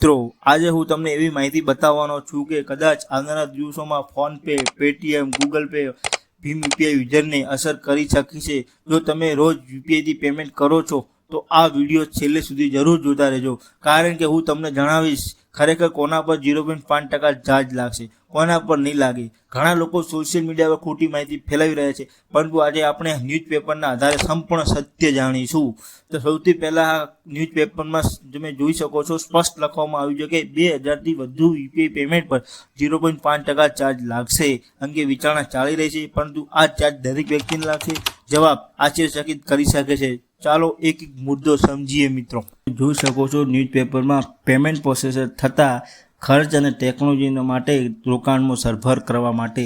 મિત્રો આજે હું તમને એવી માહિતી બતાવવાનો છું કે કદાચ આવનારા દિવસોમાં ફોનપે, પેટીએમ, ગૂગલ પે, ભીમ યુપીઆઈ યુઝરને અસર કરી શકે છે। જો તમે રોજ યુપીઆઈથી પેમેન્ટ કરો છો તો આ વિડીયો છેલ્લે સુધી જરૂર જોતા રહેજો, કારણ કે હું તમને જણાવીશ ખરેખર કોના પર 0.5% ચાર્જ લાગશે, કોના પર નહીં લાગે। ઘણા લોકો સોશિયલ મીડિયા પર ખોટી માહિતી ફેલાવી રહ્યા છે, પરંતુ આજે આપણે ન્યૂઝપેપરના આધારે સંપૂર્ણ સત્ય જાણીશું। તો સૌથી પહેલાં ન્યૂઝપેપરમાં તમે જોઈ શકો છો સ્પષ્ટ લખવામાં આવ્યું છે કે 2000થી વધુ યુપીઆઈ પેમેન્ટ પર 0.5% ચાર્જ લાગશે અંગે વિચારણા ચાલી રહી છે, પરંતુ આ ચાર્જ દરેક વ્યક્તિને લાગશે? જવાબ આશ્ચર્યચકિત કરી શકે છે। ચાલો એક એક મુદ્દો સમજીએ મિત્રો। જોઈ શકો છો ન્યૂઝપેપરમાં પેમેન્ટ પ્રોસેસર થતા ખર્ચ અને ટેકનોલોજી માટે રોકાણમાં સરભર કરવા માટે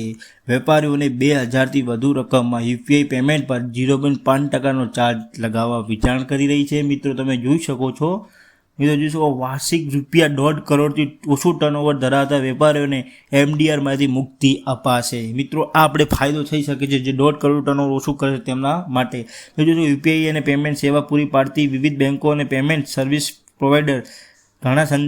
વેપારીઓને 2000થી વધુ રકમમાં યુપીઆઈ પેમેન્ટ પર 0.5%નો ચાર્જ લગાવવા વિચારણા કરી રહી છે। મિત્રો તમે જોઈ શકો છો વાર્ષિક ₹1.5 કરોડથી ઓછું ટર્નઓવર ધરાવતા વેપારીઓને એમડીઆરમાંથી મુક્તિ અપાશે। મિત્રો આ આપણે ફાયદો થઈ શકે છે જે 1.5 કરોડ ટર્નઓવર ઓછું કરે તેમના માટે। યુપીઆઈ અને પેમેન્ટ સેવા પૂરી પાડતી વિવિધ બેંકો અને પેમેન્ટ સર્વિસ પ્રોવાઈડર ઘણા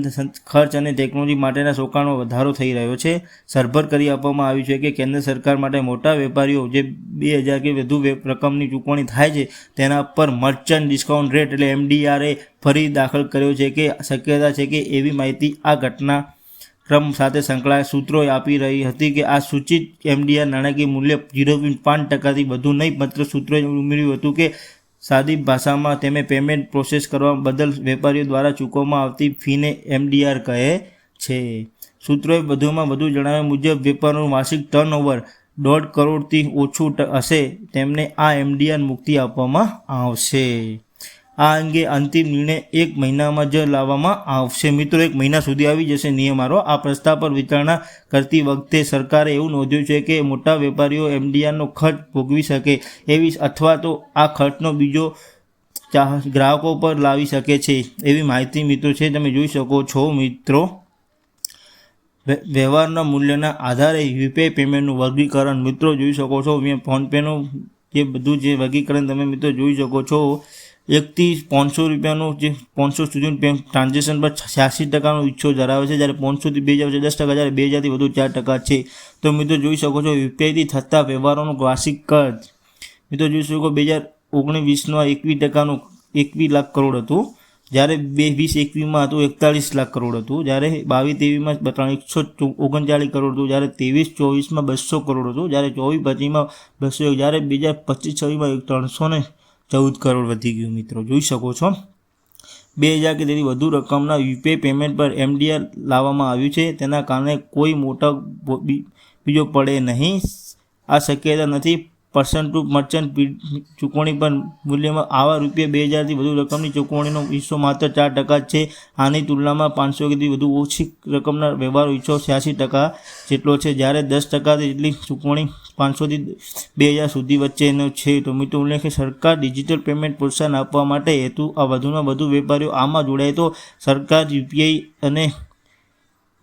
ખર્ચ અને ટેકનોલોજી માટેના રોકાણમાં વધારો થઈ રહ્યો છે। સરભર કરી આપવામાં આવ્યું છે કે કેન્દ્ર સરકાર માટે મોટા વેપારીઓ જે 2000 કે વધુ રકમની ચૂકવણી થાય છે તેના પર મર્ચન્ટ ડિસ્કાઉન્ટ રેટ એટલે એમડીઆરએ ફરી દાખલ કર્યો છે કે શક્યતા છે કે એવી માહિતી આ ઘટનાક્રમ સાથે સંકળાયેલા સૂત્રોએ આપી રહી હતી કે આ સૂચિત એમડીઆર નાણાકીય મૂલ્ય 0.5%થી વધુ નહીં। માત્ર સૂત્રોએ ઉમેર્યું હતું કે સાદી ભાષામાં તેમે પેમેન્ટ પ્રોસેસ કરવા બદલ વેપારીઓ દ્વારા ચૂકવવામાં આવતી ફીને એમડીઆર કહે છે। સૂત્રોએ વધુમાં વધુ જણાવ્યા મુજબ વેપારીનું વાર્ષિક ટર્નઓવર 1.5 કરોડથી ઓછું હશે તેમને આ એમડીઆર મુક્તિ આપવામાં આવશે। આ અંગે અંતિમ નિર્ણય 1 મહિનામાં જ લાવવામાં આવશે। મિત્રો 1 મહિના સુધી આવી જશે નિયમારો। આ પ્રસ્તાવ પર વિચારણા કરતી વખતે સરકારે એવું નોંધ્યું છે કે મોટા વેપારીઓ એમડીઆરનો ખર્ચ ભોગવી શકે એવી અથવા તો આ ખર્ચનો બીજો ગ્રાહકો પર લાવી શકે છે એવી માહિતી મિત્રો છે તમે જોઈ શકો છો। મિત્રો વ્યવહારના મૂલ્યના આધારે યુપીઆઈ પેમેન્ટનું વર્ગીકરણ મિત્રો જોઈ શકો છો। ફોનપેનું જે બધું જે વર્ગીકરણ તમે મિત્રો જોઈ શકો છો। 1 થી 500 રૂપિયાનું જે 500 સુધીનું ટ્રાન્ઝેક્શન પર 86%નો હિસ્સો ધરાવે છે, જ્યારે 500 થી 2000 છે 10%, જ્યારે 2000 થી વધુ 4% છે। તો મિત્રો જોઈ શકો છો યુપીઆઈથી થતા વ્યવહારોનું વાર્ષિક ખર્ચ મિત્રો જોઈ શકો 2019-20નો 21%નું 21 લાખ કરોડ હતું, જ્યારે 2020-21માં હતું 41 લાખ કરોડ હતું, જ્યારે 22-23માં 139 કરોડ હતું, જ્યારે 23-24માં 200 કરોડ હતું, જ્યારે 24-25માં 200, જ્યારે 2025-26માં 314 કરોડ વધી ગયું। મિત્રો જોઈ શકો છો 2000 કે તેથી વધુ રકમના યુપીઆઈ પેમેન્ટ પર એમડીઆર લાવવામાં આવ્યું છે, તેના કારણે કોઈ મોટો બીજો પડે નહીં। આ શક્યતા નથી। પર્સન ટુ મર્ચન્ટ ચૂકવણી પર મૂલ્યમાં આવા ₹2000થી વધુ રકમની ચૂકવણીનો હિસ્સો માત્ર 4% છે। આની તુલનામાં 500 થી વધુ ઓછી રકમના વ્યવહારો હિસ્સો 86% જેટલો છે, જ્યારે 10% જેટલી ચૂકવણી 500 થી 2000 સુધી વચ્ચેનો છે। તો મિત્રો ઉલ્લેખ સરકાર ડિજિટલ પેમેન્ટ પ્રોત્સાહન આપવા માટે હેતુ આ વધુમાં વધુ વેપારીઓ આમાં જોડાય તો સરકાર યુપીઆઈ અને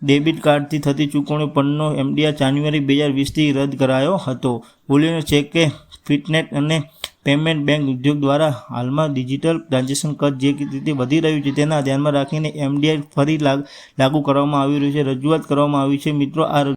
ડેબિટ કાર્ડથી થતી ચૂકવણી પરનો એમડીઆર જાન્યુઆરી 2020થી રદ કરાયો હતો। ઉલ્લેખનીય છે કે ફિનટેક અને પેમેન્ટ બેંક ઉદ્યોગ દ્વારા હાલમાં ડિજિટલ ટ્રાન્ઝેક્શન ખર્ચ જે રીતે વધી રહ્યું છે તેના ધ્યાનમાં રાખીને એમડીઆર ફરી લાગુ કરવામાં આવી રહ્યું છે, રજૂઆત કરવામાં આવી છે। મિત્રો આ